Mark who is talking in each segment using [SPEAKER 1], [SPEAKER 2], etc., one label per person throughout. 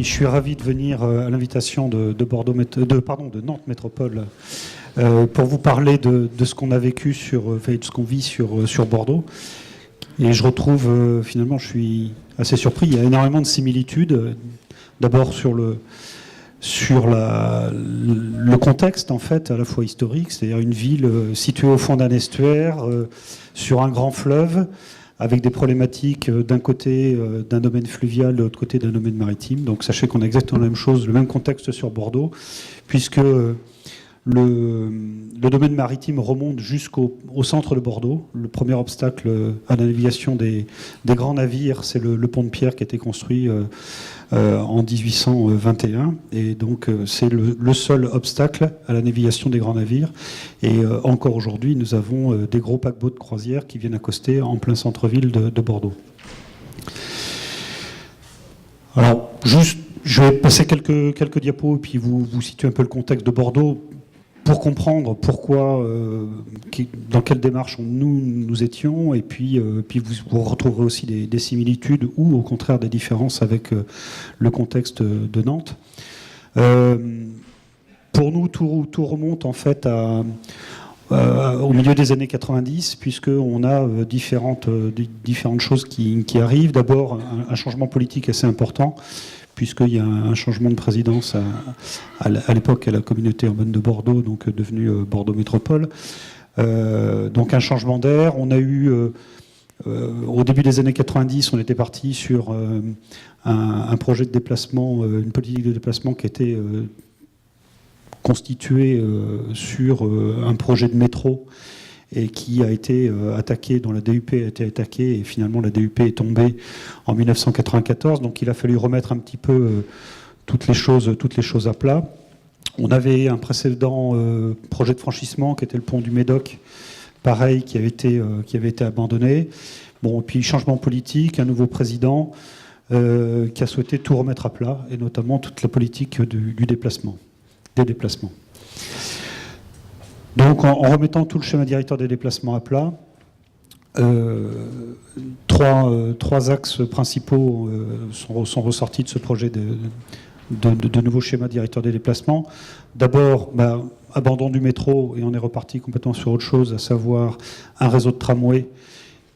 [SPEAKER 1] je suis ravi de venir à l'invitation de Nantes Métropole pour vous parler de ce qu'on a vécu de ce qu'on vit sur Bordeaux. Et je retrouve, finalement, je suis assez surpris, il y a énormément de similitudes. D'abord sur le contexte, en fait, à la fois historique, c'est-à-dire une ville située au fond d'un estuaire, sur un grand fleuve, avec des problématiques d'un côté d'un domaine fluvial, de l'autre côté d'un domaine maritime. Donc sachez qu'on a exactement la même chose, le même contexte sur Bordeaux, puisque le domaine maritime remonte jusqu'au centre de Bordeaux. Le premier obstacle à la navigation des grands navires, c'est le pont de pierre qui a été construit en 1821. Et donc c'est le seul obstacle à la navigation des grands navires. Et encore aujourd'hui, nous avons des gros paquebots de croisière qui viennent accoster en plein centre-ville de Bordeaux. Alors, juste, je vais passer quelques diapos et puis vous situer un peu le contexte de Bordeaux pour comprendre pourquoi, dans quelle démarche nous étions, et puis vous retrouverez aussi des similitudes ou au contraire des différences avec le contexte de Nantes. Pour nous, tout remonte en fait au milieu des années 90, puisqu'on a différentes choses qui arrivent. D'abord, un changement politique assez important, puisqu'il y a un changement de présidence à l'époque à la communauté urbaine de Bordeaux, donc devenue Bordeaux Métropole. Donc un changement d'air. On a eu, au début des années 90, on était parti sur un projet de déplacement, une politique de déplacement qui était constituée sur un projet de métro et qui a été attaqué, dont la DUP a été attaquée, et finalement la DUP est tombée en 1994. Donc il a fallu remettre un petit peu toutes les choses à plat. On avait un précédent projet de franchissement qui était le pont du Médoc, pareil, qui avait été abandonné. Bon, et puis changement politique, un nouveau président qui a souhaité tout remettre à plat, et notamment toute la politique des déplacements. Donc, en remettant tout le schéma directeur des déplacements à plat, trois axes principaux sont ressortis de ce projet de nouveau schéma directeur des déplacements. D'abord, abandon du métro, et on est reparti complètement sur autre chose, à savoir un réseau de tramway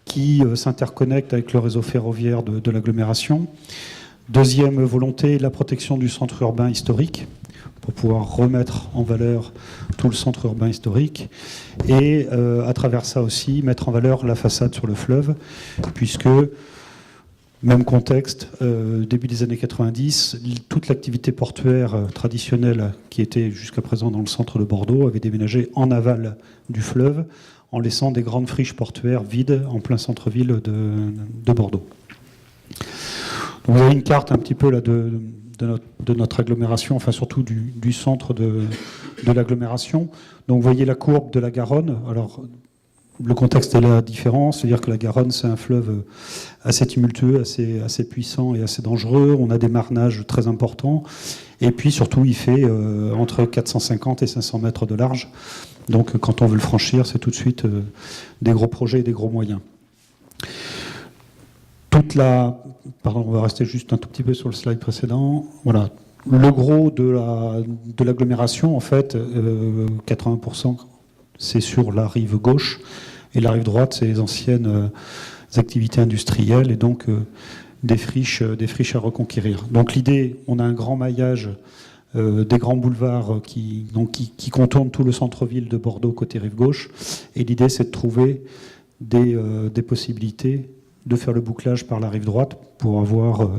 [SPEAKER 1] qui s'interconnecte avec le réseau ferroviaire de l'agglomération. Deuxième volonté, la protection du centre urbain historique, pour pouvoir remettre en valeur tout le centre urbain historique, et à travers ça aussi mettre en valeur la façade sur le fleuve, puisque, même contexte, début des années 90, toute l'activité portuaire traditionnelle qui était jusqu'à présent dans le centre de Bordeaux avait déménagé en aval du fleuve, en laissant des grandes friches portuaires vides en plein centre-ville de Bordeaux. Donc vous avez une carte un petit peu là de notre agglomération, enfin surtout du centre de l'agglomération. Donc vous voyez la courbe de la Garonne. Alors le contexte est là différent, c'est-à-dire que la Garonne, c'est un fleuve assez tumultueux, assez puissant et assez dangereux. On a des marnages très importants, et puis surtout il fait entre 450 et 500 mètres de large. Donc quand on veut le franchir, c'est tout de suite des gros projets et des gros moyens. Pardon, on va rester juste un tout petit peu sur le slide précédent. Voilà. Le gros de l'agglomération, en fait, 80%, c'est sur la rive gauche, et la rive droite, c'est les anciennes activités industrielles, et donc des friches à reconquérir. Donc l'idée, on a un grand maillage des grands boulevards qui contournent tout le centre-ville de Bordeaux côté rive gauche, et l'idée, c'est de trouver des possibilités de faire le bouclage par la rive droite pour avoir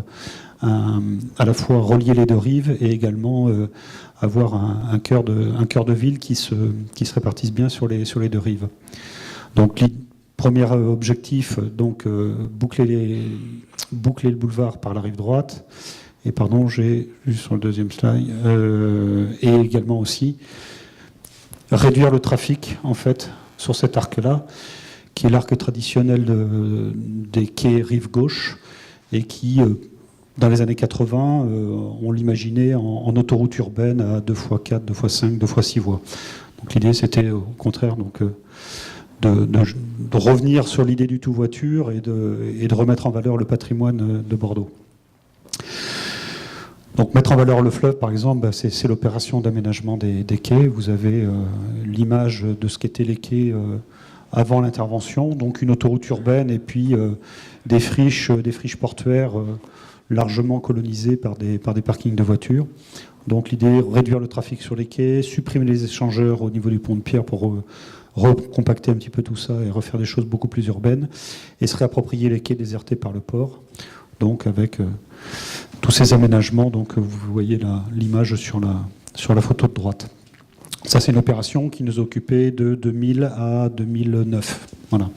[SPEAKER 1] à la fois relier les deux rives et également avoir un cœur de ville qui se répartisse bien sur les deux rives. Donc, premier objectif, donc boucler le boulevard par la rive droite. Et pardon, j'ai juste sur le deuxième slide, et également aussi réduire le trafic en fait sur cet arc-là, qui est l'arc traditionnel des quais rive gauche, et qui, dans les années 80, on l'imaginait en autoroute urbaine à 2x4, 2x5, 2x6 voies. Donc l'idée, c'était au contraire de revenir sur l'idée du tout-voiture et de remettre en valeur le patrimoine de Bordeaux. Donc mettre en valeur le fleuve, par exemple, c'est l'opération d'aménagement des quais. Vous avez l'image de ce qu'étaient les quais avant l'intervention, donc une autoroute urbaine et puis des friches portuaires largement colonisées par des parkings de voitures. Donc l'idée, réduire le trafic sur les quais, supprimer les échangeurs au niveau du pont de pierre pour recompacter un petit peu tout ça et refaire des choses beaucoup plus urbaines, et se réapproprier les quais désertés par le port, donc avec tous ces aménagements. Donc vous voyez l'image sur la photo de droite. Ça, c'est une opération qui nous occupait de 2000 à 2009. Voilà.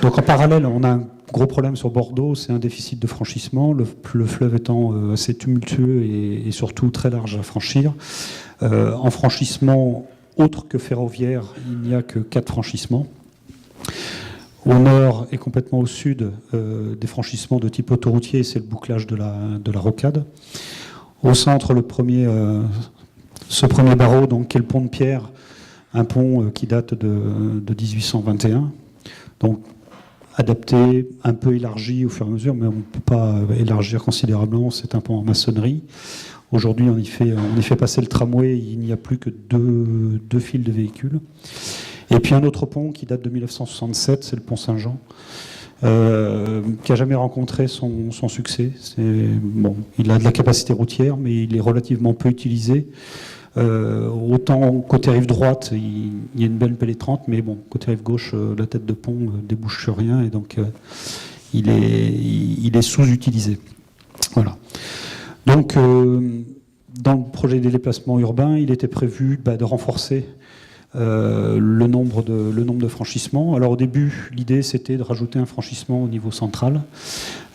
[SPEAKER 1] Donc en parallèle, on a un gros problème sur Bordeaux, c'est un déficit de franchissement, le fleuve étant assez tumultueux et surtout très large à franchir. En franchissement autre que ferroviaire, il n'y a que 4 franchissements. Au nord et complètement au sud, des franchissements de type autoroutier, c'est le bouclage de la rocade. Au centre, ce premier barreau, donc, qui est le pont de pierre, un pont qui date de 1821. Donc, adapté, un peu élargi au fur et à mesure, mais on ne peut pas élargir considérablement, c'est un pont en maçonnerie. Aujourd'hui, on y fait passer le tramway, il n'y a plus que deux fils de véhicules. Et puis un autre pont qui date de 1967, c'est le pont Saint-Jean, qui n'a jamais rencontré son succès. Il a de la capacité routière, mais il est relativement peu utilisé. Autant côté rive droite, il y a une belle pénétrante, mais bon, côté rive gauche, la tête de pont débouche sur rien, et donc il est sous-utilisé. Voilà. Donc, dans le projet des déplacements urbains, il était prévu de renforcer le nombre de franchissements. Alors au début, l'idée c'était de rajouter un franchissement au niveau central.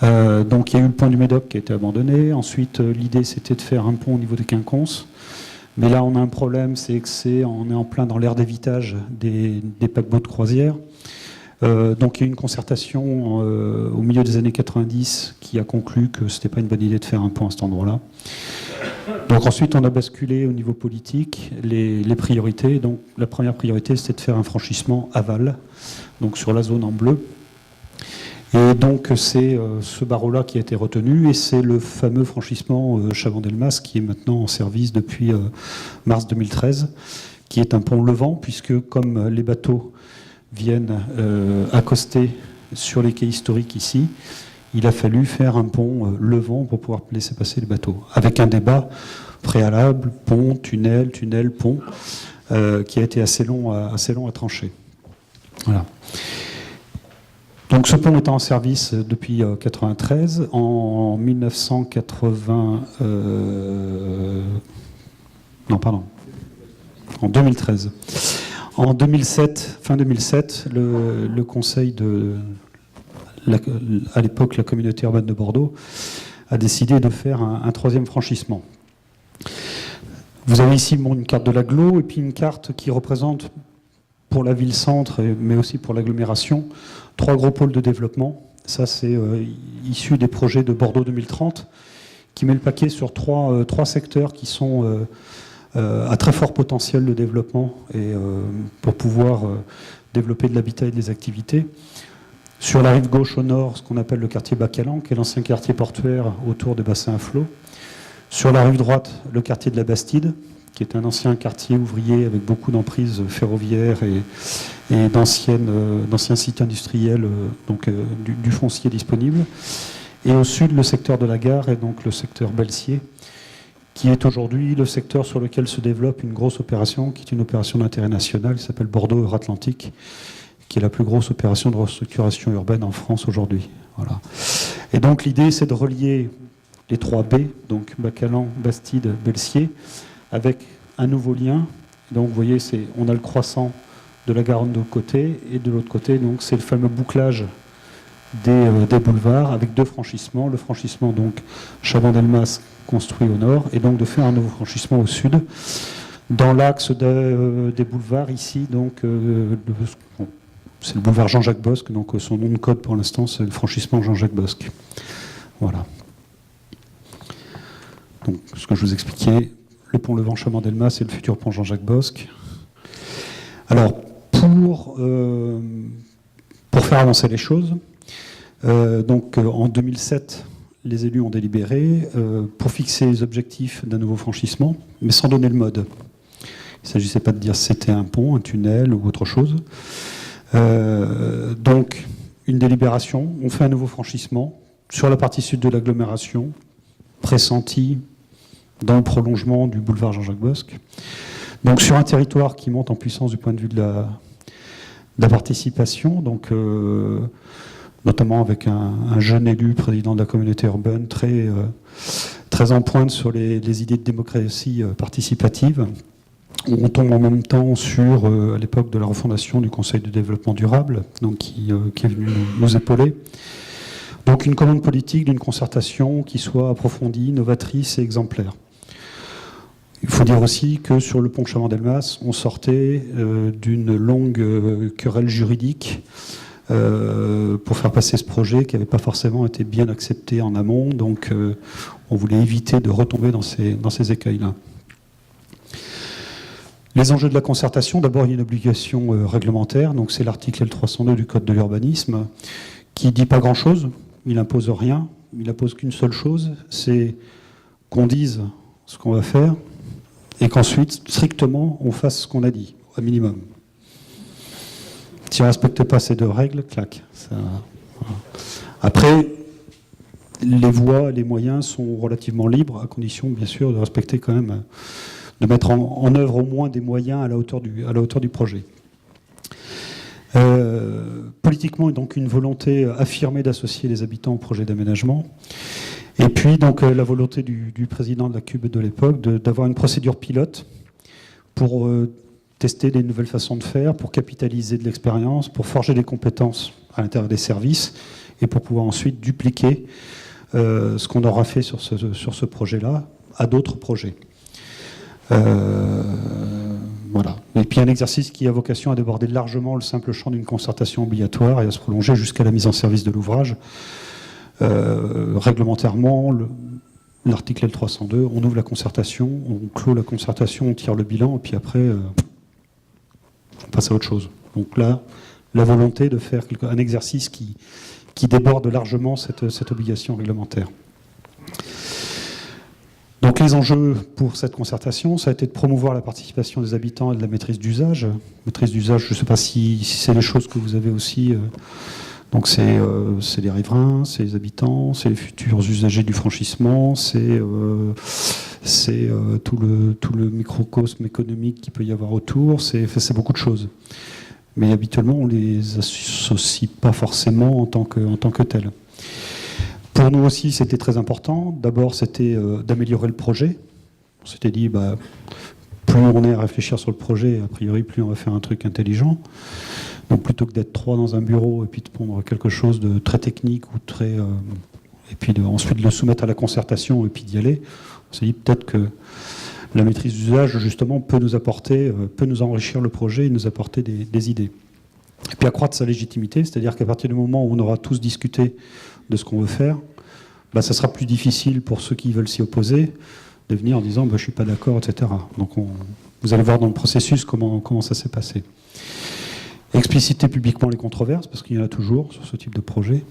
[SPEAKER 1] Donc il y a eu le pont du Médoc qui a été abandonné. Ensuite, l'idée c'était de faire un pont au niveau des Quinconces. Mais là, on a un problème, c'est que on est en plein dans l'ère d'évitage des paquebots de croisière. Donc il y a eu une concertation au milieu des années 90 qui a conclu que ce n'était pas une bonne idée de faire un pont à cet endroit-là. Donc ensuite, on a basculé au niveau politique les priorités. Donc la première priorité, c'était de faire un franchissement aval, donc sur la zone en bleu. Et donc c'est ce barreau-là qui a été retenu, et c'est le fameux franchissement Chabandelmas qui est maintenant en service depuis mars 2013, qui est un pont levant, puisque comme les bateaux viennent accoster sur les quais historiques ici, il a fallu faire un pont levant pour pouvoir laisser passer les bateaux, avec un débat préalable, pont, tunnel, pont, qui a été assez long à trancher. Voilà. Donc ce pont est en service depuis 1993. En 2013. En 2007, fin 2007, le conseil à l'époque la communauté urbaine de Bordeaux a décidé de faire un troisième franchissement. Vous avez ici une carte de l'agglo et puis une carte qui représente pour la ville-centre, mais aussi pour l'agglomération, 3 gros pôles de développement. Ça, c'est issu des projets de Bordeaux 2030, qui met le paquet sur trois secteurs qui sont à très fort potentiel de développement et pour pouvoir développer de l'habitat et des activités. Sur la rive gauche au nord, ce qu'on appelle le quartier Bacalan, qui est l'ancien quartier portuaire autour des bassins à flot. Sur la rive droite, le quartier de la Bastide, qui est un ancien quartier ouvrier avec beaucoup d'emprises ferroviaires et d'anciens sites industriels, donc du foncier disponible. Et au sud, le secteur de la gare, et donc le secteur Belsier, qui est aujourd'hui le secteur sur lequel se développe une grosse opération, qui est une opération d'intérêt national, qui s'appelle Bordeaux Euratlantique, qui est la plus grosse opération de restructuration urbaine en France aujourd'hui. Voilà. Et donc l'idée, c'est de relier les 3 B, donc Bacalan, Bastide, Belsier, avec un nouveau lien. Donc vous voyez, on a le croissant de la Garonne de l'autre côté, et de l'autre côté, donc c'est le fameux bouclage des boulevards avec 2 franchissements. Le franchissement donc Chabandelmas construit au nord, et donc de faire un nouveau franchissement au sud, dans l'axe des boulevards ici, donc c'est le boulevard Jean-Jacques Bosque, donc son nom de code pour l'instant c'est le franchissement Jean-Jacques Bosque. Voilà. Donc ce que je vous expliquais, le pont Levant Chabandelmas, c'est le futur pont Jean-Jacques Bosque. Alors pour faire avancer les choses, donc en 2007, les élus ont délibéré pour fixer les objectifs d'un nouveau franchissement, mais sans donner le mode. Il ne s'agissait pas de dire si c'était un pont, un tunnel ou autre chose. Donc, une délibération, on fait un nouveau franchissement sur la partie sud de l'agglomération, pressenti dans le prolongement du boulevard Jean-Jacques Bosc. Donc, sur un territoire qui monte en puissance du point de vue de la participation, donc, notamment avec un jeune élu, président de la communauté urbaine, très en pointe sur les idées de démocratie participative. On tombe en même temps sur, à l'époque de la refondation du Conseil de développement durable, donc qui est venu nous épauler. Donc une commande politique d'une concertation qui soit approfondie, novatrice et exemplaire. Il faut dire aussi que sur le pont Chaman-Delmas, on sortait d'une longue querelle juridique pour faire passer ce projet qui n'avait pas forcément été bien accepté en amont, donc on voulait éviter de retomber dans ces écueils-là. Les enjeux de la concertation, d'abord il y a une obligation réglementaire, donc c'est l'article L302 du Code de l'urbanisme, qui ne dit pas grand-chose, il n'impose rien, il n'impose qu'une seule chose, c'est qu'on dise ce qu'on va faire, et qu'ensuite, strictement, on fasse ce qu'on a dit, au minimum. Si on ne respecte pas ces deux règles, clac. Voilà. Après, les voies, les moyens sont relativement libres, à condition, bien sûr, de respecter quand même, de mettre en œuvre au moins des moyens à la hauteur du projet. Politiquement, il y a donc une volonté affirmée d'associer les habitants au projet d'aménagement. Et puis, donc, la volonté du président de la CUB de l'époque d'avoir une procédure pilote pour tester des nouvelles façons de faire, pour capitaliser de l'expérience, pour forger des compétences à l'intérieur des services et pour pouvoir ensuite dupliquer ce qu'on aura fait sur ce projet-là à d'autres projets. Voilà. Et puis un exercice qui a vocation à déborder largement le simple champ d'une concertation obligatoire et à se prolonger jusqu'à la mise en service de l'ouvrage. Réglementairement, l'article L302, on ouvre la concertation, on clôt la concertation, on tire le bilan, et puis après, on passe à autre chose. Donc là, la volonté de faire un exercice qui déborde largement cette obligation réglementaire. Donc les enjeux pour cette concertation, ça a été de promouvoir la participation des habitants et de la maîtrise d'usage. Maîtrise d'usage, je ne sais pas si c'est les choses que vous avez aussi... Donc c'est les riverains, c'est les habitants, c'est les futurs usagers du franchissement, c'est tout le microcosme économique qu'il peut y avoir autour, c'est beaucoup de choses. Mais habituellement, on ne les associe pas forcément en tant que tel. Pour nous aussi, c'était très important. D'abord, c'était d'améliorer le projet. On s'était dit, plus on est à réfléchir sur le projet, a priori, plus on va faire un truc intelligent. Donc plutôt que d'être 3 dans un bureau et puis de prendre quelque chose de très technique ou très... et puis ensuite de le soumettre à la concertation et puis d'y aller, on s'est dit peut-être que la maîtrise d'usage, justement, peut nous apporter, peut nous enrichir le projet et nous apporter des idées. Et puis accroître sa légitimité, c'est-à-dire qu'à partir du moment où on aura tous discuté de ce qu'on veut faire, ça sera plus difficile pour ceux qui veulent s'y opposer de venir en disant je ne suis pas d'accord, etc. Donc vous allez voir dans le processus comment ça s'est passé. Expliciter publiquement les controverses, parce qu'il y en a toujours sur ce type de projet.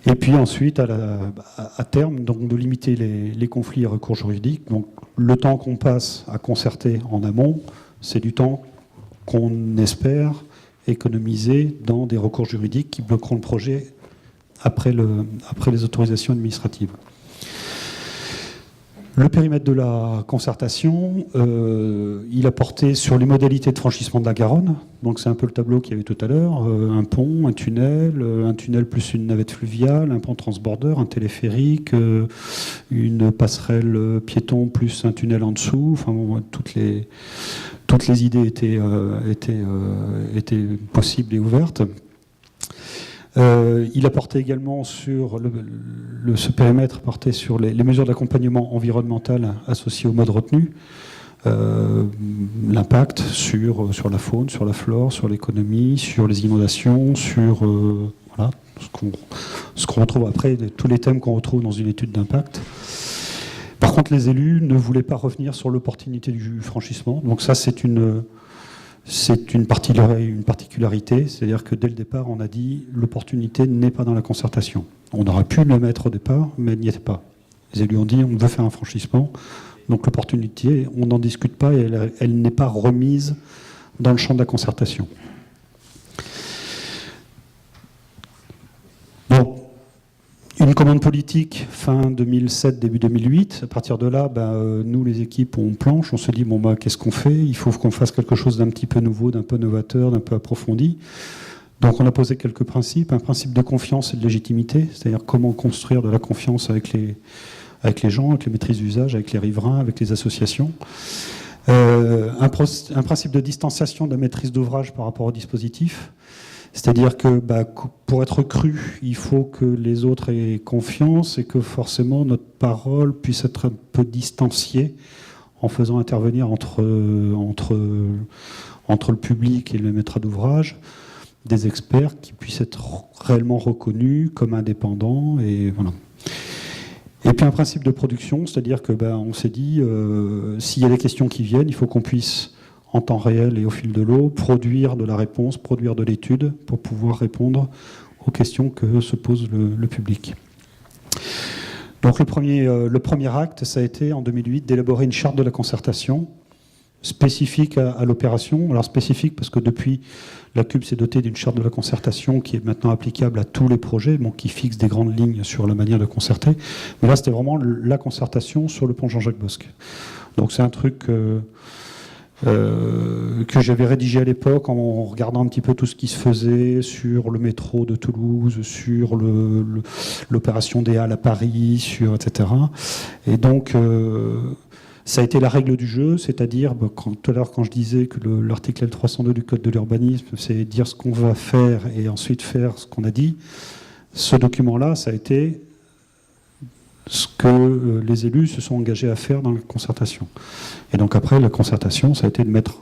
[SPEAKER 1] Et puis ensuite, à terme, donc, de limiter les conflits et recours juridiques. Donc le temps qu'on passe à concerter en amont, c'est du temps qu'on espère économiser dans des recours juridiques qui bloqueront le projet après les autorisations administratives. Le périmètre de la concertation, il a porté sur les modalités de franchissement de la Garonne. Donc c'est un peu le tableau qu'il y avait tout à l'heure. Un pont, un tunnel plus une navette fluviale, un pont transbordeur, un téléphérique, une passerelle piéton plus un tunnel en dessous. Enfin, bon, toutes les idées étaient possibles et ouvertes. Il a porté également sur ce périmètre portait sur les mesures d'accompagnement environnemental associées au mode retenu, l'impact sur la faune, sur la flore, sur l'économie, sur les inondations, sur voilà, ce qu'on retrouve après, tous les thèmes qu'on retrouve dans une étude d'impact. Par contre, les élus ne voulaient pas revenir sur l'opportunité du franchissement. Donc ça, c'est une particularité, c'est-à-dire que dès le départ, on a dit l'opportunité n'est pas dans la concertation. On aurait pu le mettre au départ, mais il n'y était pas. Les élus ont dit on veut faire un franchissement, donc l'opportunité, on n'en discute pas et elle n'est pas remise dans le champ de la concertation. Donc, une commande politique fin 2007, début 2008. À partir de là, nous, les équipes, on planche, on se dit, qu'est-ce qu'on fait? Il faut qu'on fasse quelque chose d'un petit peu nouveau, d'un peu novateur, d'un peu approfondi. Donc on a posé quelques principes, un principe de confiance et de légitimité, c'est-à-dire comment construire de la confiance avec les gens, avec les maîtrises d'usage, avec les riverains, avec les associations. Un principe de distanciation de la maîtrise d'ouvrage par rapport au dispositif. C'est-à-dire que pour être cru, il faut que les autres aient confiance et que forcément notre parole puisse être un peu distanciée en faisant intervenir entre le public et le maître d'ouvrage des experts qui puissent être réellement reconnus comme indépendants. Et voilà. Et puis un principe de production, c'est-à-dire que on s'est dit, s'il y a des questions qui viennent, il faut qu'on puisse en temps réel et au fil de l'eau, produire de la réponse, produire de l'étude pour pouvoir répondre aux questions que se pose le public. Donc le premier acte, ça a été en 2008 d'élaborer une charte de la concertation spécifique à l'opération. Alors spécifique parce que depuis, la CUB s'est dotée d'une charte de la concertation qui est maintenant applicable à tous les projets, qui fixe des grandes lignes sur la manière de concerter. Mais là, c'était vraiment la concertation sur le pont Jean-Jacques Bosque. Donc c'est un truc que j'avais rédigé à l'époque en regardant un petit peu tout ce qui se faisait sur le métro de Toulouse, sur l'opération des Halles à Paris, etc. Et donc, ça a été la règle du jeu, c'est-à-dire, tout à l'heure quand je disais que l'article L302 du Code de l'urbanisme, c'est dire ce qu'on va faire et ensuite faire ce qu'on a dit, ce document-là, ça a été ce que les élus se sont engagés à faire dans la concertation. Et donc après, la concertation, ça a été de mettre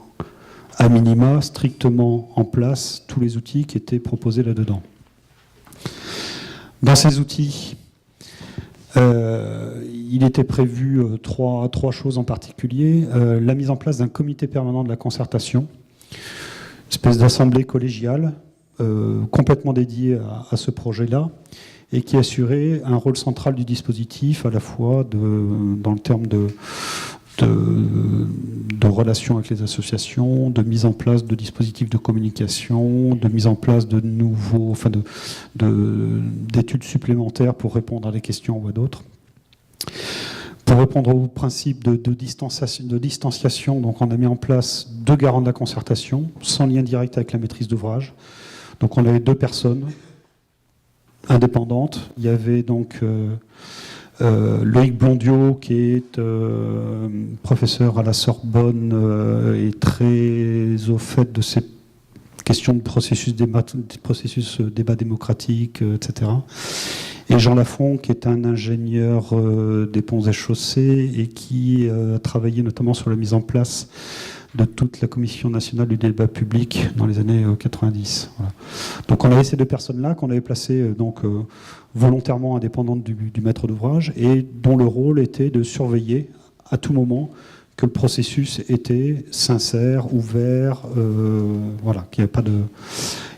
[SPEAKER 1] à minima, strictement en place, tous les outils qui étaient proposés là-dedans. Dans ces outils, il était prévu trois choses en particulier. La mise en place d'un comité permanent de la concertation, une espèce d'assemblée collégiale, complètement dédiée à ce projet-là, et qui assurait un rôle central du dispositif, à la fois dans le terme de relations avec les associations, de mise en place de dispositifs de communication, de mise en place de nouveaux, d'études supplémentaires pour répondre à des questions ou à d'autres. Pour répondre au principe de distanciation, donc on a mis en place 2 garants de la concertation, sans lien direct avec la maîtrise d'ouvrage. Donc on avait 2 personnes indépendante. Il y avait donc Loïc Blondiot, qui est professeur à la Sorbonne et très au fait de ces questions de processus débat démocratique, etc. Et Jean Lafont, qui est un ingénieur des ponts et chaussées et qui a travaillé notamment sur la mise en place de toute la Commission nationale du débat public dans les années 90. Voilà. Donc on avait ces 2 personnes-là qu'on avait placées volontairement indépendantes du maître d'ouvrage et dont le rôle était de surveiller à tout moment que le processus était sincère, ouvert, qu'il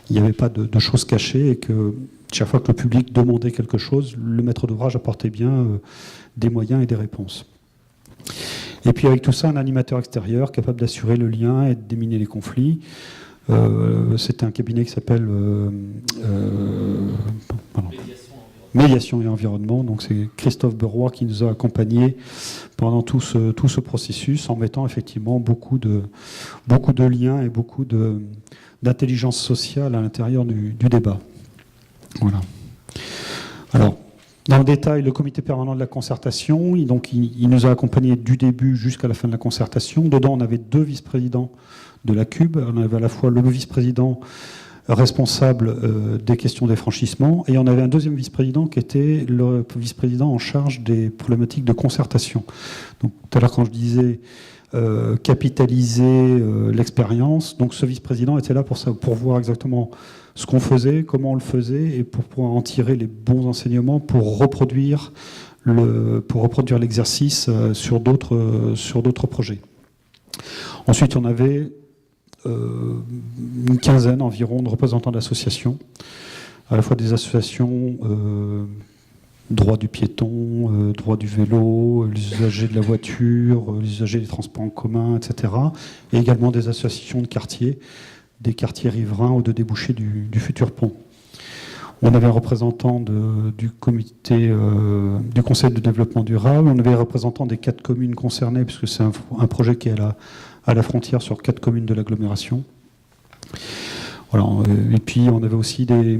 [SPEAKER 1] n'y avait pas de choses cachées et que chaque fois que le public demandait quelque chose, le maître d'ouvrage apportait bien des moyens et des réponses. Et puis avec tout ça, un animateur extérieur capable d'assurer le lien et de déminer les conflits. C'est un cabinet qui s'appelle Médiation et Environnement. Donc c'est Christophe Beroy qui nous a accompagnés pendant tout ce processus en mettant effectivement beaucoup de liens et beaucoup d'intelligence sociale à l'intérieur du débat. Voilà. Alors, dans le détail, le comité permanent de la concertation, il nous a accompagnés du début jusqu'à la fin de la concertation. Dedans, on avait 2 vice-présidents de la CUB. On avait à la fois le vice-président responsable des questions des franchissements et on avait un deuxième vice-président qui était le vice-président en charge des problématiques de concertation. Donc, tout à l'heure, quand je disais capitaliser l'expérience, donc ce vice-président était là pour voir exactement ce qu'on faisait, comment on le faisait, et pour pouvoir en tirer les bons enseignements pour reproduire l'exercice sur d'autres projets. Ensuite, on avait une quinzaine environ de représentants d'associations, à la fois des associations droit du piéton, droit du vélo, les usagers de la voiture, les usagers des transports en commun, etc. Et également des associations de quartiers, des quartiers riverains ou de débouchés du futur pont. On avait un représentant du comité du Conseil de développement durable, on avait un représentant des 4 communes concernées, puisque c'est un projet qui est à la frontière sur 4 communes de l'agglomération. Voilà, et puis on avait aussi des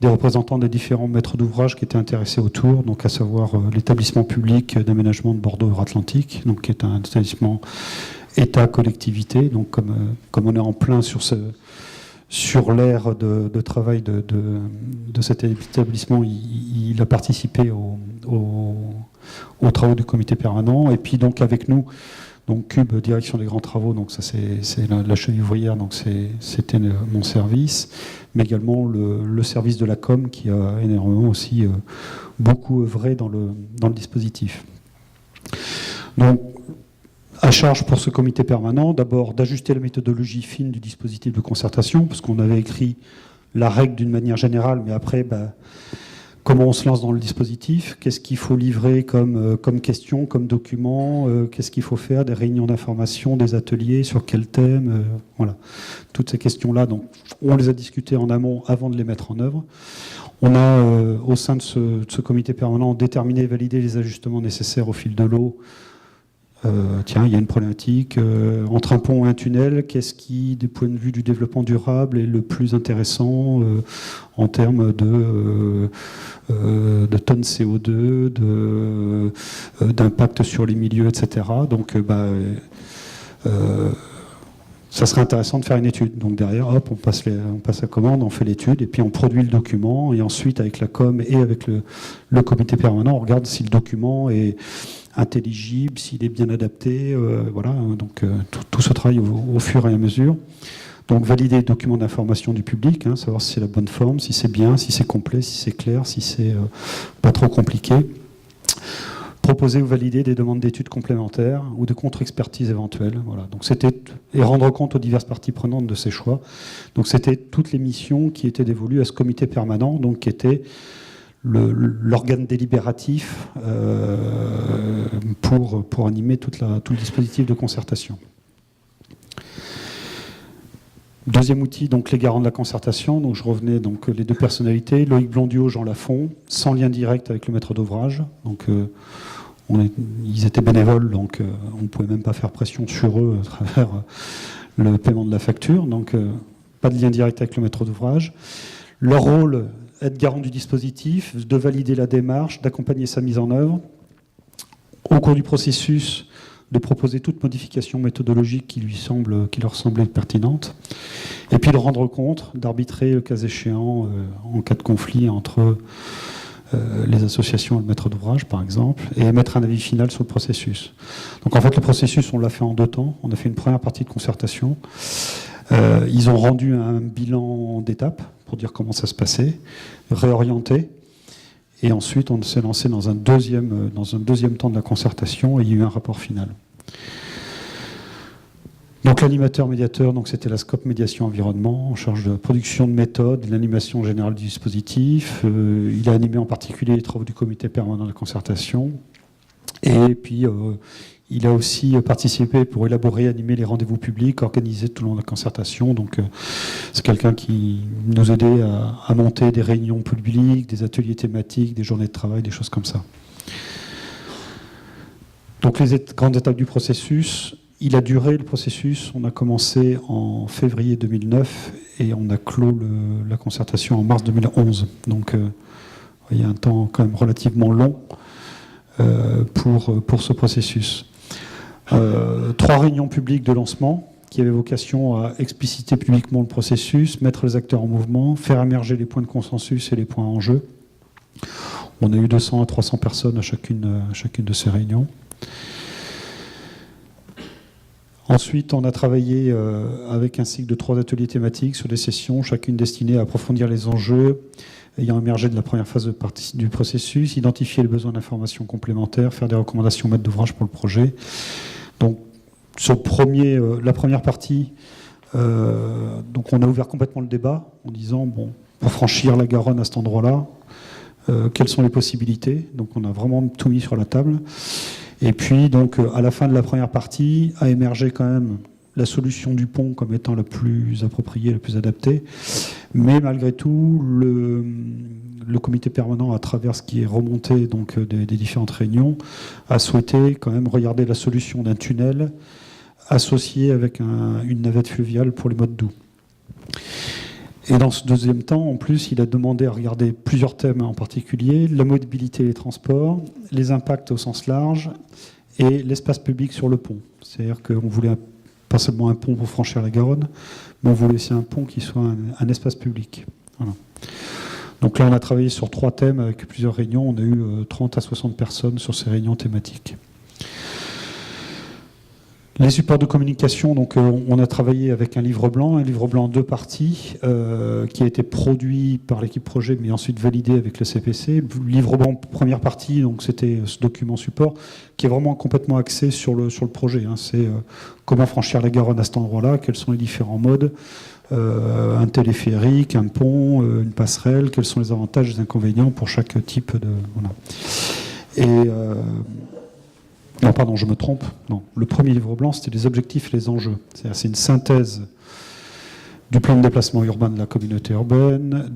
[SPEAKER 1] représentants des différents maîtres d'ouvrage qui étaient intéressés autour, donc à savoir l'établissement public d'aménagement de Bordeaux-Euratlantique, donc qui est un établissement État-collectivité, donc comme on est en plein sur l'ère de travail de cet établissement, il a participé aux travaux du comité permanent. Et puis donc avec nous, donc Cube, direction des grands travaux, donc ça c'est la cheville ouvrière, donc c'était mon service, mais également le service de la com qui a énormément aussi beaucoup œuvré dans le dispositif. Donc à charge pour ce comité permanent, d'abord d'ajuster la méthodologie fine du dispositif de concertation, parce qu'on avait écrit la règle d'une manière générale, mais après, comment on se lance dans le dispositif, qu'est-ce qu'il faut livrer comme question, comme document, qu'est-ce qu'il faut faire, des réunions d'information, des ateliers, sur quel thème, voilà. Toutes ces questions-là, donc, on les a discutées en amont avant de les mettre en œuvre. On a, au sein de ce comité permanent, déterminé et validé les ajustements nécessaires au fil de l'eau. Tiens, il y a une problématique entre un pont et un tunnel. Qu'est-ce qui, du point de vue du développement durable, est le plus intéressant en termes de tonnes CO2, d'impact sur les milieux, etc. Donc, ça serait intéressant de faire une étude. Donc derrière, hop, on passe la commande, on fait l'étude, et puis on produit le document, et ensuite, avec la com et avec le comité permanent, on regarde si le document est intelligible, s'il est bien adapté, voilà, donc tout ce travail au fur et à mesure. Donc valider les documents d'information du public, savoir si c'est la bonne forme, si c'est bien, si c'est complet, si c'est clair, si c'est pas trop compliqué. Proposer ou valider des demandes d'études complémentaires ou de contre-expertise éventuelles. Voilà. Donc et rendre compte aux diverses parties prenantes de ces choix. Donc c'était toutes les missions qui étaient dévolues à ce comité permanent, donc qui était l'organe délibératif pour animer tout le dispositif de concertation. Deuxième outil, donc les garants de la concertation. Donc je revenais, donc les 2 personnalités, Loïc Blondiot, Jean Lafont, sans lien direct avec le maître d'ouvrage. Donc ils étaient bénévoles, donc on ne pouvait même pas faire pression sur eux à travers le paiement de la facture. Donc pas de lien direct avec le maître d'ouvrage. Leur rôle, être garant du dispositif, de valider la démarche, d'accompagner sa mise en œuvre. Au cours du processus, de proposer toute modification méthodologique qui leur semblait pertinente. Et puis de rendre compte, d'arbitrer, le cas échéant, en cas de conflit entre les associations et le maître d'ouvrage, par exemple, et émettre un avis final sur le processus. Donc en fait, le processus, on l'a fait en 2 temps. On a fait une première partie de concertation. Ils ont rendu un bilan d'étape pour dire comment ça se passait, réorienté, et ensuite on s'est lancé dans un deuxième temps de la concertation, et il y a eu un rapport final. Donc l'animateur médiateur, donc c'était la SCOP Médiation Environnement, en charge de la production de méthodes, de l'animation générale du dispositif. Il a animé en particulier les travaux du comité permanent de la concertation, et puis il a aussi participé pour élaborer et animer les rendez-vous publics organisés tout au long de la concertation. Donc, c'est quelqu'un qui nous aidait à monter des réunions publiques, des ateliers thématiques, des journées de travail, des choses comme ça. Donc, les grandes étapes du processus. Il a duré, le processus. On a commencé en février 2009 et on a clos la concertation en mars 2011. Donc, il y a un temps quand même relativement long pour ce processus. 3 réunions publiques de lancement qui avaient vocation à expliciter publiquement le processus, mettre les acteurs en mouvement, faire émerger les points de consensus et les points en jeu. On a eu 200 à 300 personnes à chacune de ces réunions. Ensuite, on a travaillé avec un cycle de 3 ateliers thématiques sur des sessions, chacune destinée à approfondir les enjeux ayant émergé de la première phase du processus, identifier les besoins d'informations complémentaires, faire des recommandations maîtres d'ouvrage pour le projet. Donc, sur la première partie, donc on a ouvert complètement le débat en disant, bon, pour franchir la Garonne à cet endroit-là, quelles sont les possibilités. Donc on a vraiment tout mis sur la table. Et puis donc à la fin de la première partie a émergé quand même la solution du pont comme étant la plus appropriée, la plus adaptée. Mais malgré tout, le comité permanent, à travers ce qui est remonté donc, des différentes réunions, a souhaité quand même regarder la solution d'un tunnel associé avec une navette fluviale pour les modes doux. Et dans ce deuxième temps, en plus, il a demandé à regarder plusieurs thèmes en particulier, la mobilité et les transports, les impacts au sens large et l'espace public sur le pont. C'est-à-dire qu'on voulait pas seulement un pont pour franchir la Garonne, mais on voulait aussi un pont qui soit un espace public. Voilà. Donc là, on a travaillé sur 3 thèmes avec plusieurs réunions. On a eu 30 à 60 personnes sur ces réunions thématiques. Les supports de communication, donc on a travaillé avec un livre blanc en 2 parties, qui a été produit par l'équipe projet, mais ensuite validé avec le CPC. Livre blanc, première partie, donc c'était ce document support, qui est vraiment complètement axé sur le projet. Hein. C'est comment franchir la Garonne à cet endroit-là, quels sont les différents modes, un téléphérique, un pont, une passerelle, quels sont les avantages et les inconvénients pour chaque type de... Voilà. Et... non, pardon, je me trompe. Non, le premier livre blanc, c'était les objectifs et les enjeux. C'est une synthèse du plan de déplacement urbain de la communauté urbaine,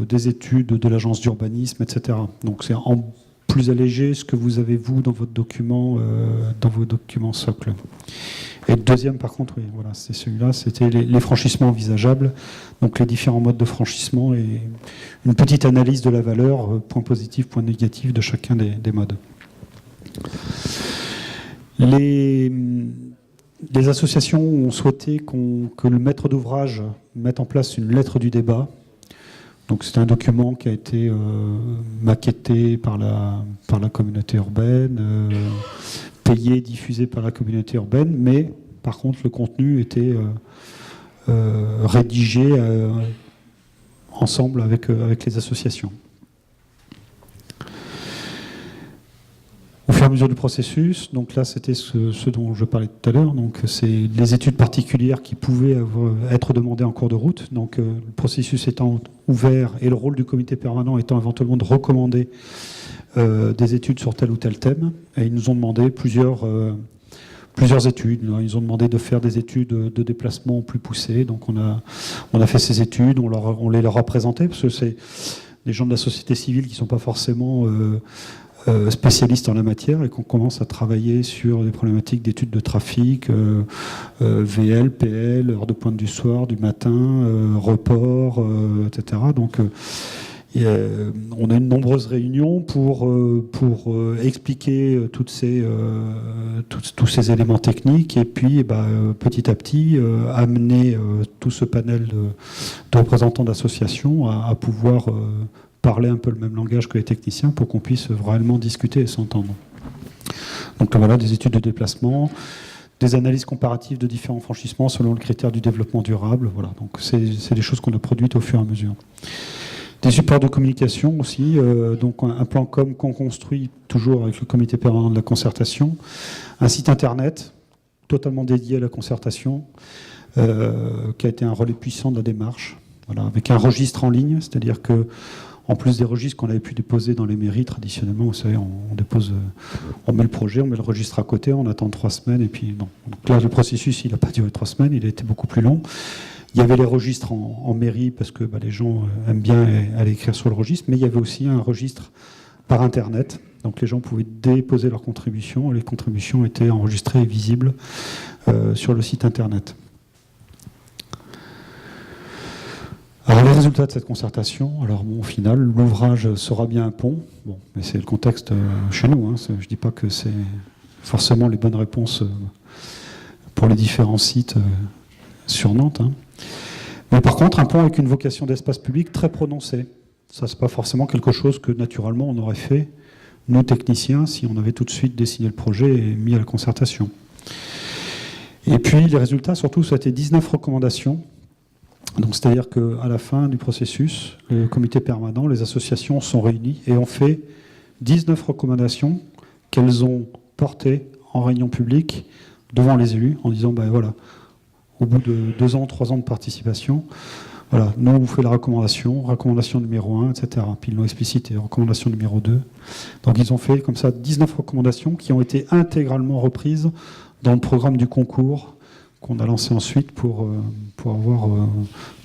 [SPEAKER 1] des études de l'agence d'urbanisme, etc. Donc c'est en plus allégé ce que vous avez, vous, dans votre document, dans vos documents socles. Et le deuxième, par contre, oui, voilà, c'est celui-là, c'était les franchissements envisageables, donc les différents modes de franchissement et une petite analyse de la valeur, point positif, point négatif de chacun des modes. Les associations ont souhaité que le maître d'ouvrage mette en place une lettre du débat. Donc c'est un document qui a été maquetté par la communauté urbaine, payé, diffusé par la communauté urbaine, mais par contre le contenu était rédigé ensemble avec les associations. Au fur et à mesure du processus, donc là c'était ce dont je parlais tout à l'heure, donc c'est les études particulières qui pouvaient être demandées en cours de route, donc le processus étant ouvert et le rôle du comité permanent étant éventuellement de recommander des études sur tel ou tel thème, et ils nous ont demandé plusieurs études. Ils nous ont demandé de faire des études de déplacement plus poussées, donc on a fait ces études, on les leur a présentées, parce que c'est des gens de la société civile qui ne sont pas forcément... spécialistes en la matière et qu'on commence à travailler sur des problématiques d'études de trafic, VL, PL, heures de pointe du soir, du matin, report, etc. Donc on a eu de nombreuses réunions pour expliquer tous ces éléments techniques et puis petit à petit amener tout ce panel de représentants d'associations à pouvoir parler un peu le même langage que les techniciens pour qu'on puisse réellement discuter et s'entendre. Donc voilà, des études de déplacement, des analyses comparatives de différents franchissements selon le critère du développement durable. Voilà, donc c'est des choses qu'on a produites au fur et à mesure. Des supports de communication aussi, donc un plan com qu'on construit toujours avec le comité permanent de la concertation, un site internet totalement dédié à la concertation, qui a été un relais puissant de la démarche, voilà, avec un registre en ligne, c'est-à-dire que en plus des registres qu'on avait pu déposer dans les mairies traditionnellement, vous savez, on met le projet, on met le registre à côté, on attend 3 semaines, et puis non. Donc là, le processus, il n'a pas duré 3 semaines, il a été beaucoup plus long. Il y avait les registres en mairie, parce que les gens aiment bien aller écrire sur le registre, mais il y avait aussi un registre par Internet. Donc les gens pouvaient déposer leurs contributions, et les contributions étaient enregistrées et visibles sur le site Internet. Alors les résultats de cette concertation, alors bon, au final, l'ouvrage sera bien un pont, bon, mais c'est le contexte chez nous, hein, je ne dis pas que c'est forcément les bonnes réponses pour les différents sites sur Nantes, hein. Mais par contre, un pont avec une vocation d'espace public très prononcée. Ça, c'est pas forcément quelque chose que naturellement on aurait fait, nous techniciens, si on avait tout de suite dessiné le projet et mis à la concertation. Et puis les résultats, surtout, ça a été 19 recommandations. Donc, c'est-à-dire qu'à la fin du processus, le comité permanent, les associations sont réunies et ont fait 19 recommandations qu'elles ont portées en réunion publique devant les élus en disant, voilà, au bout de 2 ans, 3 ans de participation, Voilà, nous, on vous fait la recommandation numéro 1, etc. Puis ils l'ont explicité, recommandation numéro 2. Donc ils ont fait comme ça 19 recommandations qui ont été intégralement reprises dans le programme du concours qu'on a lancé ensuite pour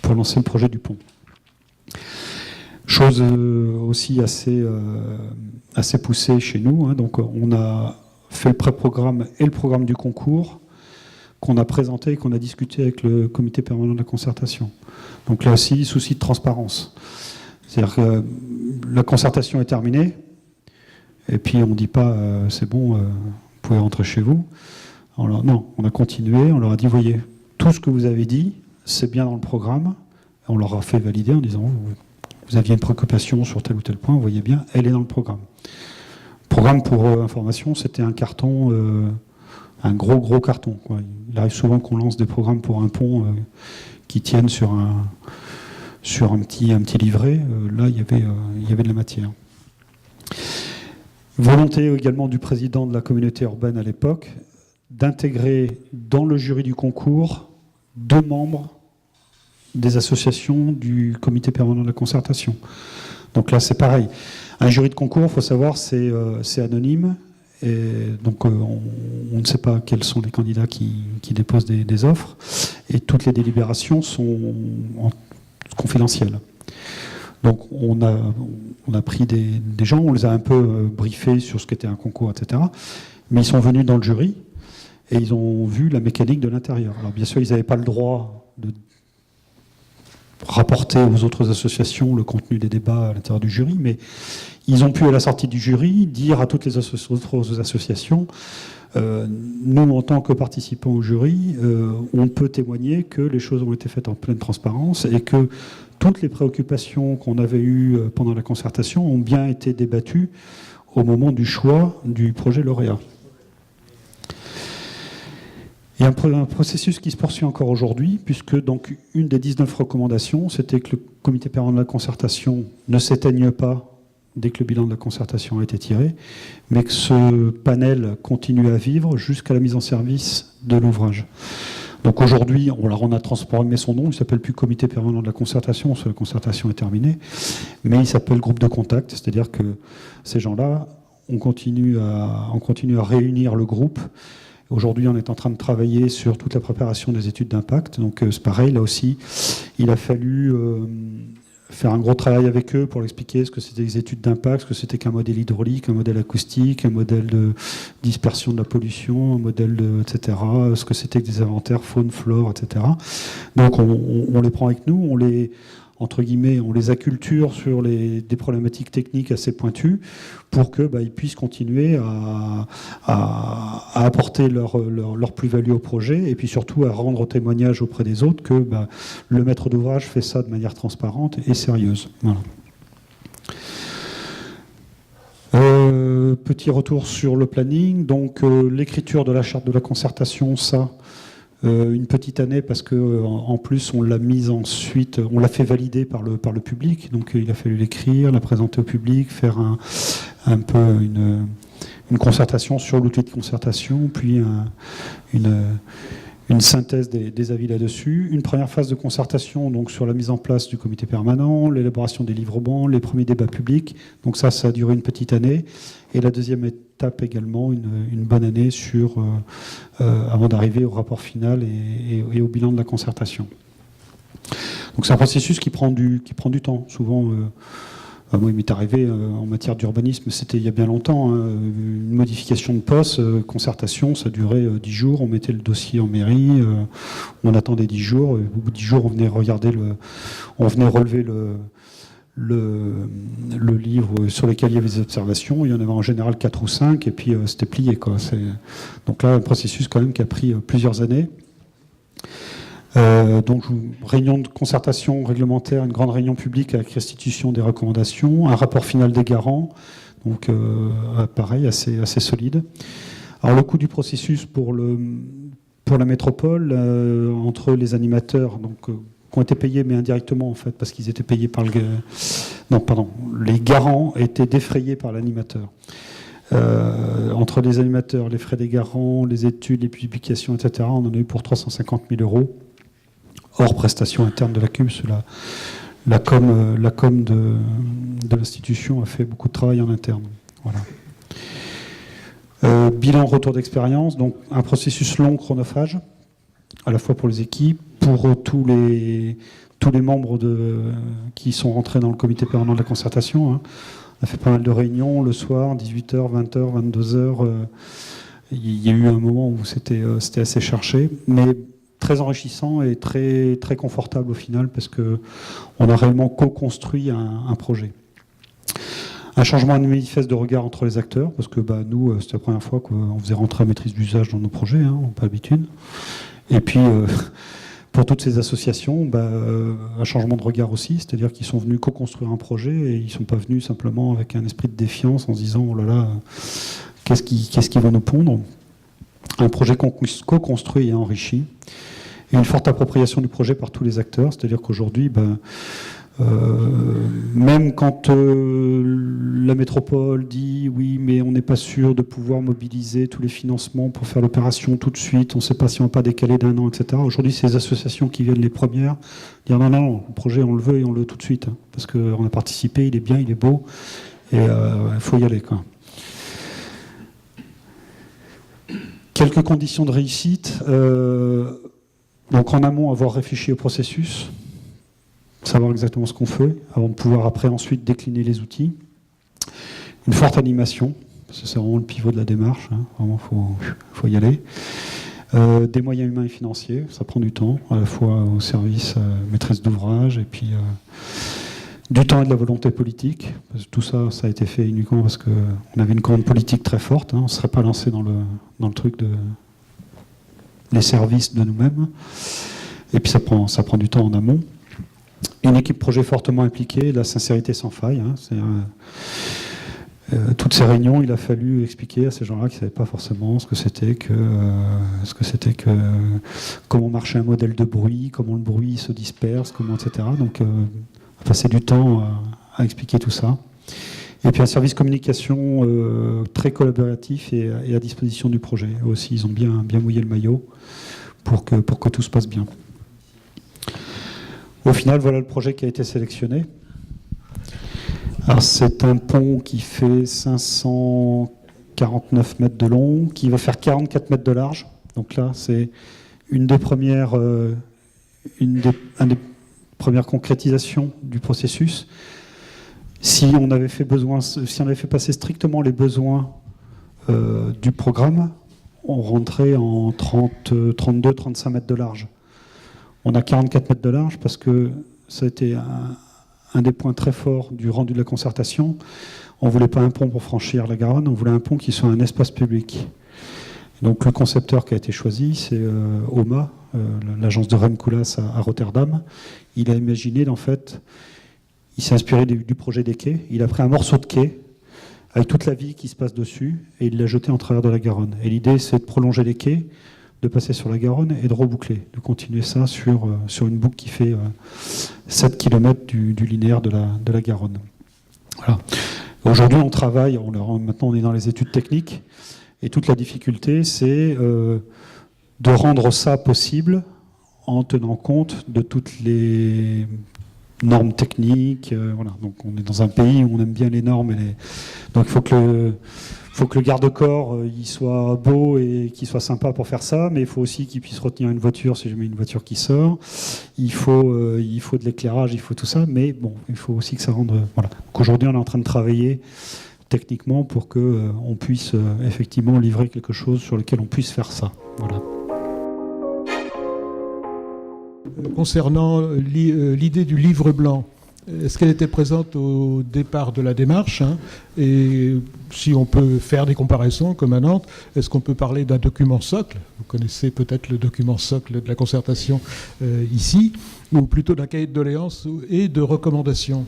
[SPEAKER 1] lancer le projet du pont. Chose aussi assez poussée chez nous. Donc on a fait le pré-programme et le programme du concours qu'on a présenté et qu'on a discuté avec le comité permanent de la concertation. Donc là aussi, souci de transparence. C'est-à-dire que la concertation est terminée, et puis on ne dit pas c'est bon, vous pouvez rentrer chez vous. Alors, non, on a continué, on leur a dit, voyez, tout ce que vous avez dit, c'est bien dans le programme. On leur a fait valider en disant, vous aviez une préoccupation sur tel ou tel point, vous voyez bien, elle est dans le programme. Le programme, pour information, c'était un carton, un gros carton, quoi. Il arrive souvent qu'on lance des programmes pour un pont qui tiennent sur un petit livret. Là, il y avait de la matière. Volonté également du président de la communauté urbaine à l'époque d'intégrer dans le jury du concours 2 membres des associations du comité permanent de la concertation. Donc là, c'est pareil. Un jury de concours, il faut savoir, c'est anonyme. Et donc, on ne sait pas quels sont les candidats qui déposent des offres. Et toutes les délibérations sont confidentielles. Donc, on a pris des gens, on les a un peu briefés sur ce qu'était un concours, etc. Mais ils sont venus dans le jury et ils ont vu la mécanique de l'intérieur. Alors, bien sûr, ils n'avaient pas le droit de rapporter aux autres associations le contenu des débats à l'intérieur du jury, mais ils ont pu, à la sortie du jury, dire à toutes les autres associations, nous, en tant que participants au jury, on peut témoigner que les choses ont été faites en pleine transparence et que toutes les préoccupations qu'on avait eues pendant la concertation ont bien été débattues au moment du choix du projet lauréat. Il y a un processus qui se poursuit encore aujourd'hui, puisque donc une des 19 recommandations, c'était que le comité permanent de la concertation ne s'éteigne pas dès que le bilan de la concertation a été tiré, mais que ce panel continue à vivre jusqu'à la mise en service de l'ouvrage. Donc aujourd'hui, on a transformé son nom, il ne s'appelle plus comité permanent de la concertation, parce que la concertation est terminée, mais il s'appelle groupe de contact, c'est-à-dire que ces gens-là, on continue à réunir le groupe. Aujourd'hui, on est en train de travailler sur toute la préparation des études d'impact. Donc c'est pareil, là aussi, il a fallu faire un gros travail avec eux pour leur expliquer ce que c'était les études d'impact, ce que c'était qu'un modèle hydraulique, un modèle acoustique, un modèle de dispersion de la pollution, un modèle etc., ce que c'était que des inventaires faune, flore, etc. Donc on les prend avec nous, on les acculture sur des problématiques techniques assez pointues pour qu'ils puissent continuer à apporter leur plus-value au projet et puis surtout à rendre témoignage auprès des autres que le maître d'ouvrage fait ça de manière transparente et sérieuse. Voilà. Petit retour sur le planning. Donc l'écriture de la charte de la concertation, ça... une petite année parce que en plus on l'a mise ensuite, on l'a fait valider par le public, donc il a fallu l'écrire, la présenter au public, faire un peu une concertation sur l'outil de concertation, puis une synthèse des avis là-dessus, une première phase de concertation donc sur la mise en place du comité permanent, l'élaboration des livres blancs, les premiers débats publics, donc ça a duré une petite année, et la deuxième étape également une bonne année avant d'arriver au rapport final et au bilan de la concertation. Donc c'est un processus qui prend du temps, souvent. Moi, il m'est arrivé en matière d'urbanisme, c'était il y a bien longtemps, une modification de poste, concertation, ça durait 10 jours, on mettait le dossier en mairie, on attendait 10 jours, au bout de 10 jours, on venait relever le livre sur lequel il y avait des observations, il y en avait en général 4 ou 5, et puis c'était plié, quoi. Donc là, un processus quand même qui a pris plusieurs années. Donc, réunion de concertation réglementaire, une grande réunion publique avec restitution des recommandations, un rapport final des garants, donc pareil, assez solide. Alors, le coût du processus pour la métropole, entre les animateurs, donc qui ont été payés, mais indirectement en fait, parce qu'ils étaient payés par les garants étaient défrayés par l'animateur. Entre les animateurs, les frais des garants, les études, les publications, etc., on en a eu pour 350 000 €. hors prestation interne de la CUBS. La com de l'institution a fait beaucoup de travail en interne. Voilà. Bilan retour d'expérience, donc un processus long, chronophage, à la fois pour les équipes, pour tous les membres qui sont rentrés dans le comité permanent de la concertation. Hein. On a fait pas mal de réunions le soir, 18h, 20h, 22h. Il y a eu un moment où c'était assez cherché, mais très enrichissant et très, très confortable au final, parce qu'on a réellement co-construit un projet. Un changement manifeste de regard entre les acteurs, parce que nous, c'était la première fois qu'on faisait rentrer la maîtrise d'usage dans nos projets, hein, on n'a pas l'habitude. Et puis, pour toutes ces associations, un changement de regard aussi, c'est-à-dire qu'ils sont venus co-construire un projet et ils ne sont pas venus simplement avec un esprit de défiance en se disant « oh là là, qu'est-ce qui va nous pondre ?» Un projet co-construit et enrichi, et une forte appropriation du projet par tous les acteurs, c'est-à-dire qu'aujourd'hui, même quand la métropole dit oui, mais on n'est pas sûr de pouvoir mobiliser tous les financements pour faire l'opération tout de suite, on ne sait pas si on ne va pas décaler d'1 an, etc. Aujourd'hui, c'est les associations qui viennent les premières dire non, le projet on le veut et on le veut tout de suite, hein, parce qu'on a participé, il est bien, il est beau, et il faut y aller, quoi. Quelques conditions de réussite. Donc en amont, avoir réfléchi au processus, savoir exactement ce qu'on fait, avant de pouvoir après ensuite décliner les outils. Une forte animation, parce que c'est vraiment le pivot de la démarche, hein, vraiment faut y aller. Des moyens humains et financiers, ça prend du temps, à la fois au service maîtrise d'ouvrage, et puis du temps et de la volonté politique. Parce que tout ça, ça a été fait uniquement parce qu'on avait une commande politique très forte, hein, on ne serait pas lancé dans le truc de les services de nous-mêmes. Et puis ça prend du temps en amont. Une équipe projet fortement impliquée, la sincérité sans faille. Hein, toutes ces réunions, il a fallu expliquer à ces gens-là qui ne savaient pas forcément ce que c'était que comment marchait un modèle de bruit, comment le bruit se disperse, etc. Donc, passer du temps à expliquer tout ça. Et puis un service communication très collaboratif et à disposition du projet. Eux aussi, ils ont bien mouillé le maillot pour que tout se passe bien. Au final, voilà le projet qui a été sélectionné. Alors, c'est un pont qui fait 549 mètres de long, qui va faire 44 mètres de large. Donc là, c'est une des premières concrétisations du processus. Si on avait fait passer strictement les besoins du programme, on rentrait en 32-35 mètres de large. On a 44 mètres de large parce que ça a été un des points très forts du rendu de la concertation. On ne voulait pas un pont pour franchir la Garonne, on voulait un pont qui soit un espace public. Donc le concepteur qui a été choisi, c'est OMA, l'agence de Rem Koolhaas à Rotterdam. Il a imaginé, en fait, il s'est inspiré du projet des quais. Il a pris un morceau de quai avec toute la vie qui se passe dessus et il l'a jeté en travers de la Garonne. Et l'idée, c'est de prolonger les quais, de passer sur la Garonne et de reboucler, de continuer ça sur une boucle qui fait 7 km du linéaire de la Garonne. Voilà. Aujourd'hui, on travaille, maintenant on est dans les études techniques, et toute la difficulté, c'est de rendre ça possible en tenant compte de toutes les normes techniques. Voilà. Donc on est dans un pays où on aime bien les normes. Donc il faut que le garde-corps il soit beau et qu'il soit sympa pour faire ça, mais il faut aussi qu'il puisse retenir une voiture si jamais une voiture qui sort. Il faut de l'éclairage, il faut tout ça, mais bon, il faut aussi que ça rende... Voilà. Donc aujourd'hui, on est en train de travailler techniquement pour qu'on puisse effectivement livrer quelque chose sur lequel on puisse faire ça. Voilà.
[SPEAKER 2] Concernant l'idée du livre blanc, est-ce qu'elle était présente au départ de la démarche, hein, et si on peut faire des comparaisons comme à Nantes, est-ce qu'on peut parler d'un document socle? Vous connaissez peut-être le document socle de la concertation ici, ou plutôt d'un cahier de doléances et de recommandations?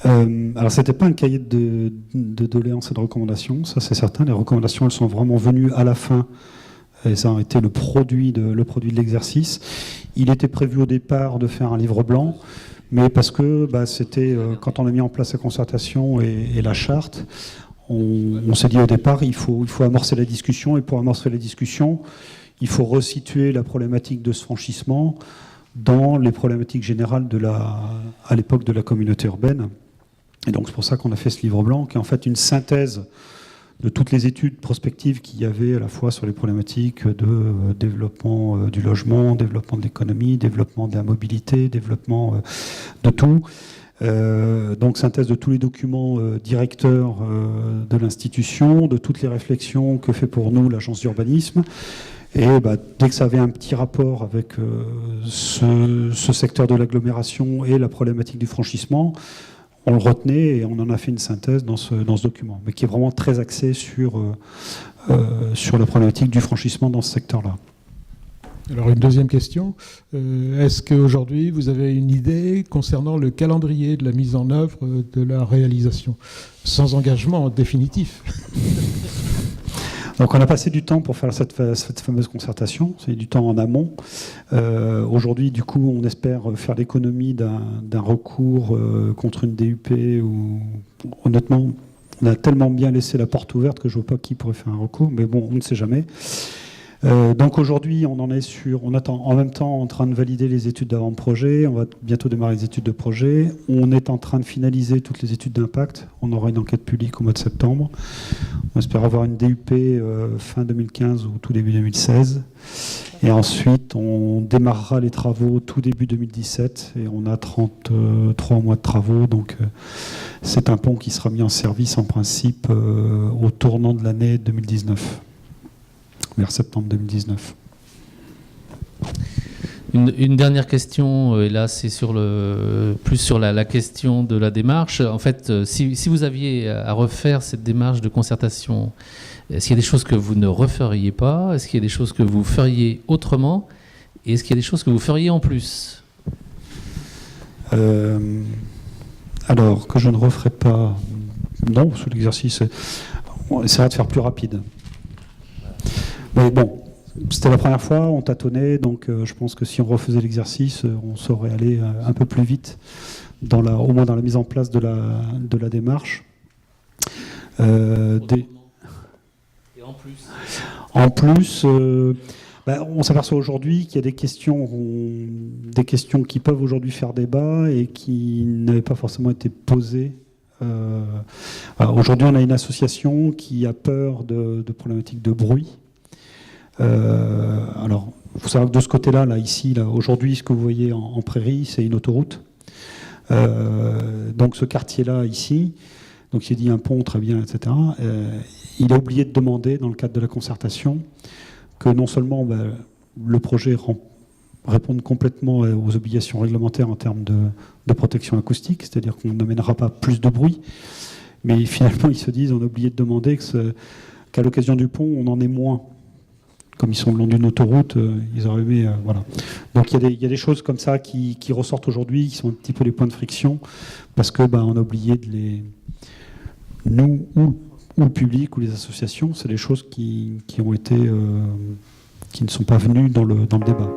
[SPEAKER 1] Alors, ce n'était pas un cahier de doléances et de recommandations, ça c'est certain. Les recommandations, elles sont vraiment venues à la fin, et ça a été le produit de l'exercice. Il était prévu au départ de faire un livre blanc, mais parce que c'était, quand on a mis en place la concertation et la charte, on s'est dit au départ, il faut amorcer la discussion, et pour amorcer la discussion, il faut resituer la problématique de ce franchissement dans les problématiques générales à l'époque de la communauté urbaine. Et donc c'est pour ça qu'on a fait ce livre blanc, qui est en fait une synthèse de toutes les études prospectives qu'il y avait à la fois sur les problématiques de développement du logement, développement de l'économie, développement de la mobilité, développement de tout. Donc synthèse de tous les documents directeurs de l'institution, de toutes les réflexions que fait pour nous l'agence d'urbanisme. Et dès que ça avait un petit rapport avec ce secteur de l'agglomération et la problématique du franchissement, on le retenait et on en a fait une synthèse dans ce document, mais qui est vraiment très axé sur la problématique du franchissement dans ce secteur-là.
[SPEAKER 2] Alors une deuxième question, est-ce qu'aujourd'hui vous avez une idée concernant le calendrier de la mise en œuvre de la réalisation, sans engagement définitif?
[SPEAKER 1] Donc on a passé du temps pour faire cette fameuse concertation, c'est du temps en amont. Aujourd'hui, du coup, on espère faire l'économie d'un recours contre une DUP où, honnêtement, on a tellement bien laissé la porte ouverte que je ne vois pas qui pourrait faire un recours, mais bon, on ne sait jamais. Donc aujourd'hui, on est en même temps en train de valider les études d'avant-projet, on va bientôt démarrer les études de projet, on est en train de finaliser toutes les études d'impact, on aura une enquête publique au mois de septembre, on espère avoir une DUP fin 2015 ou tout début 2016, et ensuite on démarrera les travaux tout début 2017, et on a 33 mois de travaux, donc c'est un pont qui sera mis en service en principe au tournant de l'année 2019. Vers septembre 2019.
[SPEAKER 3] Une dernière question, et là c'est plus sur la question de la démarche. En fait, si vous aviez à refaire cette démarche de concertation, est-ce qu'il y a des choses que vous ne referiez pas? Est-ce qu'il y a des choses que vous feriez autrement? Et est-ce qu'il y a des choses que vous feriez en plus?
[SPEAKER 1] Alors, que je ne referai pas... Non, sous l'exercice, on essaiera de faire plus rapide. Mais bon, c'était la première fois, on tâtonnait, donc je pense que si on refaisait l'exercice, on saurait aller un peu plus vite, au moins dans la mise en place de la démarche.
[SPEAKER 3] Et en plus
[SPEAKER 1] on s'aperçoit aujourd'hui qu'il y a des questions qui peuvent aujourd'hui faire débat et qui n'avaient pas forcément été posées. Aujourd'hui, on a une association qui a peur de problématiques de bruit. Alors, il faut savoir que de ce côté-là, aujourd'hui, ce que vous voyez en prairie, c'est une autoroute. Donc ce quartier-là, ici, donc il dit un pont, très bien, etc. Il a oublié de demander, dans le cadre de la concertation, que non seulement le projet réponde complètement aux obligations réglementaires en termes de protection acoustique, c'est-à-dire qu'on n'amènera pas plus de bruit, mais finalement, ils se disent, on a oublié de demander qu'à l'occasion du pont, on en ait moins. Comme ils sont le long d'une autoroute, ils auraient aimé... voilà. Donc il y a des choses comme ça qui ressortent aujourd'hui, qui sont un petit peu les points de friction, parce que on a oublié de les... Nous, ou le public, ou les associations, c'est des choses qui ont été... qui ne sont pas venues dans le débat.